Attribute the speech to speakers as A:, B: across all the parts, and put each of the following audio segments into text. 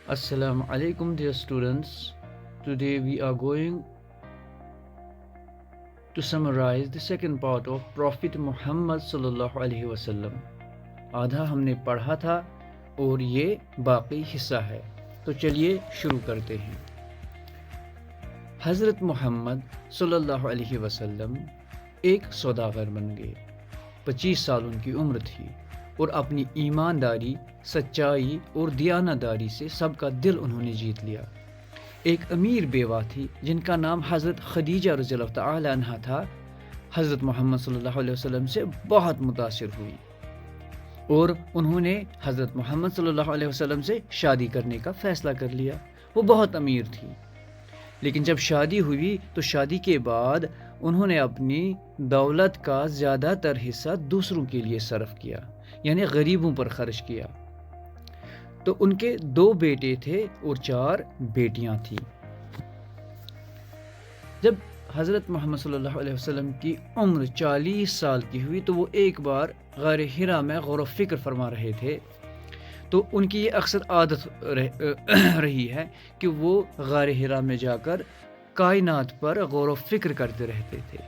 A: Assalamu alaikum dear students. Today we are going to summarize the second part of Prophet Muhammad sallallahu alaihi wasallam. آدھا ہم نے پڑھا تھا اور یہ باقی حصہ ہے، تو چلیے شروع کرتے ہیں۔ حضرت محمد صلی اللہ علیہ وسلم ایک سوداگر بن گئے۔ 25 سال ان کی عمر تھی اور اپنی ایمانداری، سچائی اور دیانتداری سے سب کا دل انہوں نے جیت لیا۔ ایک امیر بیوہ تھی جن کا نام حضرت خدیجہ رضی اللہ تعالی عنہا تھا۔ حضرت محمد صلی اللہ علیہ وسلم سے بہت متاثر ہوئی اور انہوں نے حضرت محمد صلی اللہ علیہ وسلم سے شادی کرنے کا فیصلہ کر لیا۔ وہ بہت امیر تھی، لیکن جب شادی ہوئی تو شادی کے بعد انہوں نے اپنی دولت کا زیادہ تر حصہ دوسروں کے لیے صرف کیا، یعنی غریبوں پر خرچ کیا۔ تو ان کے 2 بیٹے تھے اور 4 بیٹیاں تھیں۔ جب حضرت محمد صلی اللہ علیہ وسلم کی عمر 40 سال کی ہوئی تو وہ ایک بار غار حرا میں غور و فکر فرما رہے تھے۔ تو ان کی یہ اکثر عادت رہی ہے کہ وہ غار حرا میں جا کر کائنات پر غور و فکر کرتے رہتے تھے۔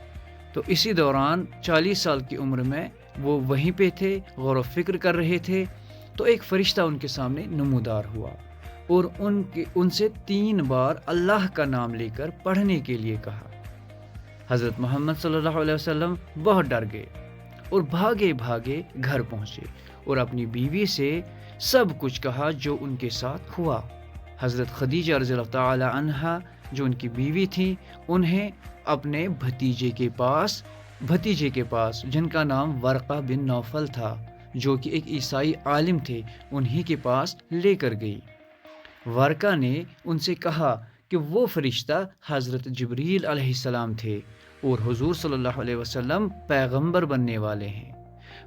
A: تو اسی دوران 40 سال کی عمر میں وہ وہیں پہ تھے، غور و فکر کر رہے تھے، تو ایک فرشتہ ان کے سامنے نمودار ہوا اور ان سے 3 بار اللہ کا نام لے کر پڑھنے کے لیے کہا۔ حضرت محمد صلی اللہ علیہ وسلم بہت ڈر گئے اور بھاگے بھاگے گھر پہنچے اور اپنی بیوی سے سب کچھ کہا جو ان کے ساتھ ہوا۔ حضرت خدیجہ رضی اللہ تعالی عنہا جو ان کی بیوی تھی، انہیں اپنے بھتیجے کے پاس جن کا نام ورقہ بن نوفل تھا، جو کہ ایک عیسائی عالم تھے، انہی کے پاس لے کر گئی۔ ورقہ نے ان سے کہا کہ وہ فرشتہ حضرت جبریل علیہ السلام تھے اور حضور صلی اللہ علیہ وسلم پیغمبر بننے والے ہیں۔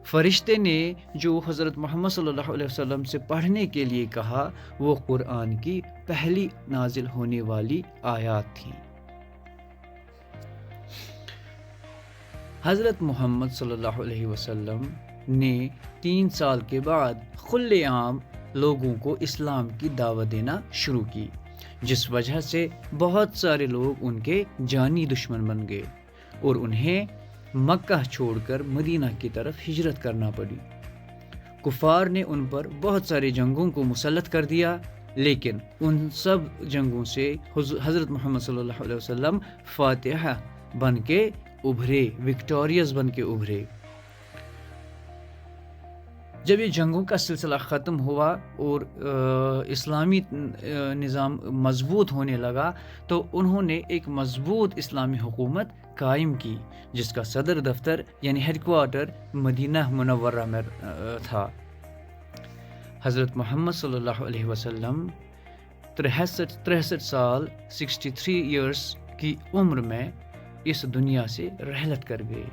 A: فرشتے نے جو حضرت محمد صلی اللہ علیہ وسلم سے پڑھنے کے لیے کہا وہ قرآن کی پہلی نازل ہونے والی آیات تھیں۔ حضرت محمد صلی اللہ علیہ وسلم نے 3 سال کے بعد کھلے عام لوگوں کو اسلام کی دعوت دینا شروع کی، جس وجہ سے بہت سارے لوگ ان کے جانی دشمن بن گئے اور انہیں مکہ چھوڑ کر مدینہ کی طرف ہجرت کرنا پڑی۔ کفار نے ان پر بہت سارے جنگوں کو مسلط کر دیا، لیکن ان سب جنگوں سے حضرت محمد صلی اللہ علیہ وسلم فاتح بن کے ابھرے، وکٹوریس بن کے ابھرے۔ جب یہ جنگوں کا سلسلہ ختم ہوا اور اسلامی نظام مضبوط ہونے لگا تو انہوں نے ایک مضبوط اسلامی حکومت قائم کی، جس کا صدر دفتر یعنی ہیڈ کوارٹر مدینہ منورہ میں تھا۔ حضرت محمد صلی اللہ علیہ وسلم 63 سال 63 ایئرس کی عمر میں اس دنیا سے رحلت کر گئے۔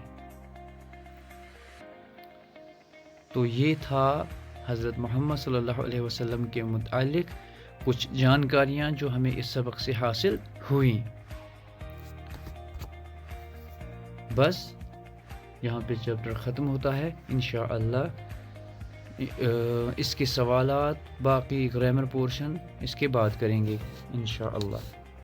A: تو یہ تھا حضرت محمد صلی اللہ علیہ وسلم کے متعلق کچھ جانکاریاں جو ہمیں اس سبق سے حاصل ہوئیں۔ بس یہاں پہ چیپٹر ختم ہوتا ہے۔ انشاءاللہ اس کے سوالات، باقی گرامر پورشن اس کے بعد کریں گے انشاءاللہ۔